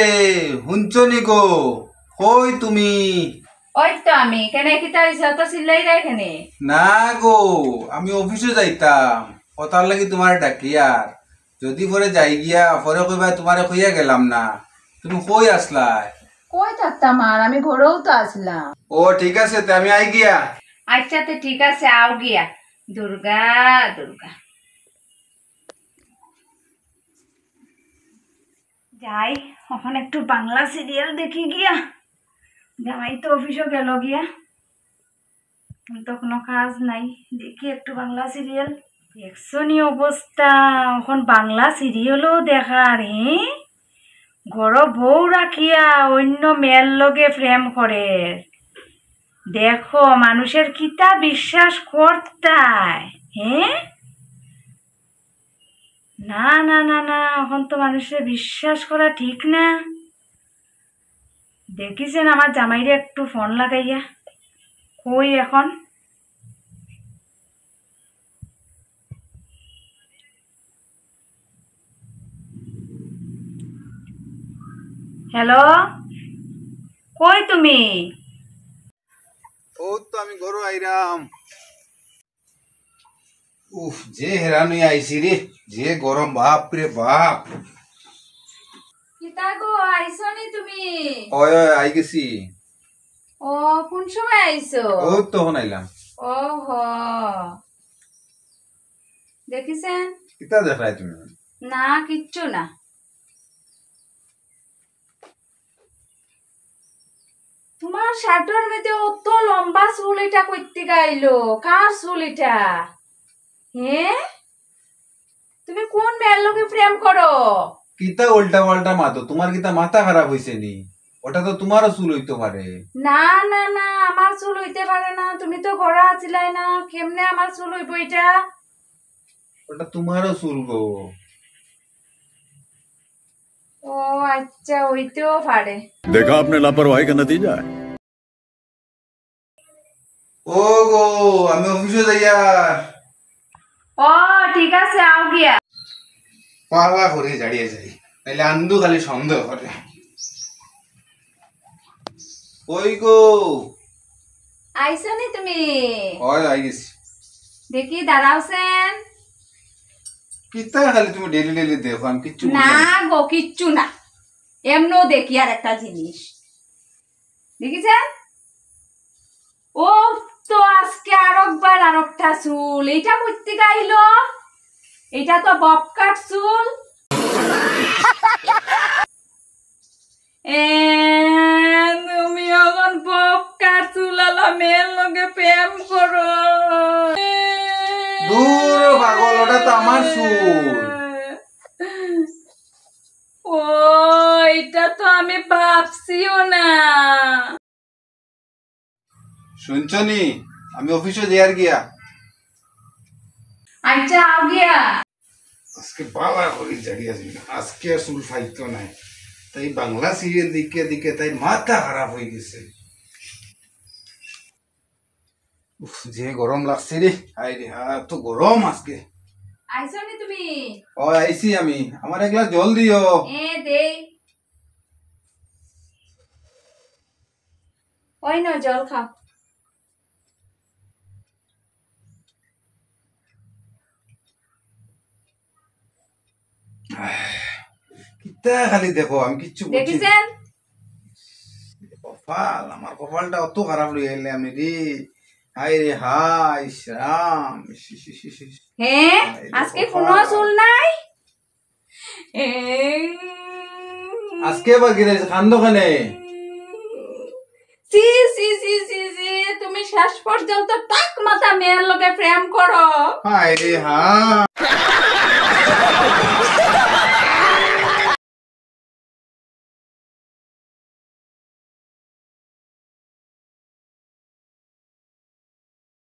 রে হুঞ্চনি গো কই তুমি? ওই তো আমি কেন কিতা হইছে তো চিল্লাই রে এখানে? না গো আমি অফিসে যাইতাম কথার লাগি তোমার ডাকি আর যদি পরে যাই গিয়া পরে কইবা তোমারে কইয়া গেলাম না তুমি কই আসলাই? কই থাকতাম আর আমি ঘরেও তো আসলাম। ও ঠিক আছে তে আমি আই গিয়া। আচ্ছা তো ঠিক আছে আও গিয়া। দুর্গা দুর্গা যাই ওখানে একটু বাংলা সিরিয়াল দেখি গিয়া। জামাই তো অফিসও গেল গিয়া, তো কোনো কাজ নাই, দেখি একটু বাংলা সিরিয়াল। দেখছো নি অবস্থা, এখন বাংলা সিরিয়ালও দেখার ঘর বউ রাখিয়া অন্য মেয়ের লগে প্রেম করে। দেখো মানুষের কিতা বিশ্বাস করতায়। না না না না, এখন তো মানুষের বিশ্বাস করা ঠিক না। দেখিছেন আমার জামাইরে একটু ফোন লাগাইয়া কই এখন। হ্যালো, কই তুমি? ও তো আমি ঘর আইরাম। উফ যে হেরানি আইছি রে, যে গরম বাপ রে বাপ। কিতা গো আইছো নি তুমি? ওই ওই আই গেছি। ও কোন সময় আইছো? ও তখন আইলাম। ও হ, দেখিছেন? কিতা দেখাই তুমি? না কিচ্ছু না। তোমার শার্টের মধ্যে অত লম্বা চুল, এটা কইতে গাইলো কার চুল এটা? তুমি কোন মেয়ের লোকে প্রেম করো? কিতা উল্টা পাল্টা মাতো, তোমার কিতা মাথা খারাপ হইছে নি? ওটা তো তোমারও চুল হইতে পারে। না না না, আমার চুল হইতে পারে না। তুমি তো ঘরে আছিলাই না, কেমনে আমার চুল হইব এটা? ওটা তোমারও চুল গো। ও আচ্ছা, হইতেও পারে। देखा आपने लापरवाही का नतीजा है। ও গো আমি অফিসে যাইয়া। ও ঠিক আছে আও গিয়া। পাওয়া করে জাড়িয়ে যাই, তাইলে আন্দু খালি সন্দেহ করে। ওই গো আইছো নি তুমি? ওই আই গেছি। দেখি দাঁড়াওছেন। কিতা খালি তুমি ডেলি ডেলি দেখো, আমি কিচ্ছু না বুঝলাম গো কিচ্ছু না, এমনও দেখি আর একটা জিনিস দেখিছেন। ও তো আজকে আরেকবার আরেকটা চুল, এইটা করতে গাইলো। এটা তো ববকাট চুল। তুমি এখন ববকাট চুল আলা মেয়ের লগে প্রেম করো। দূর পাগল, ওটা তো আমার চুল। ও এটা তো আমি ভাবছিও না। শুনছনি আমি অফিসে যাইয়ার গিয়া। আচ্ছা আও গিয়া। আজকে বাবা করে জাগিয়া ছিল, আজকে আর চুল ফাইতো নাই। তাই বাংলা সিরিয়াল দিকে দিকে তাই মাথা খারাপ হয়ে গেছে। উফ, যে গরম লাগছে রে, আই রে তো গরম আজকে। আইছো নি তুমি? ও আইছি আমি, আমার এক গ্লাস জল দিও। দেই। ওই না জল খাও। কিতা খালি দেখো, আমি কিচ্ছু বুঝছি না। দেখিছেন? কপাল, আমার কপালটা অত খারাপ লই আইলে আমি রে। হাই রে হাই রাম। আজকে কোনো চুল নাই। আজকে আবার কি রে কান্দ খানে? সি সি সি সি সি, তুমি শেষ পর্যন্ত টাক মাথা মেয়ের লগে প্রেম করো। হাই রে হা।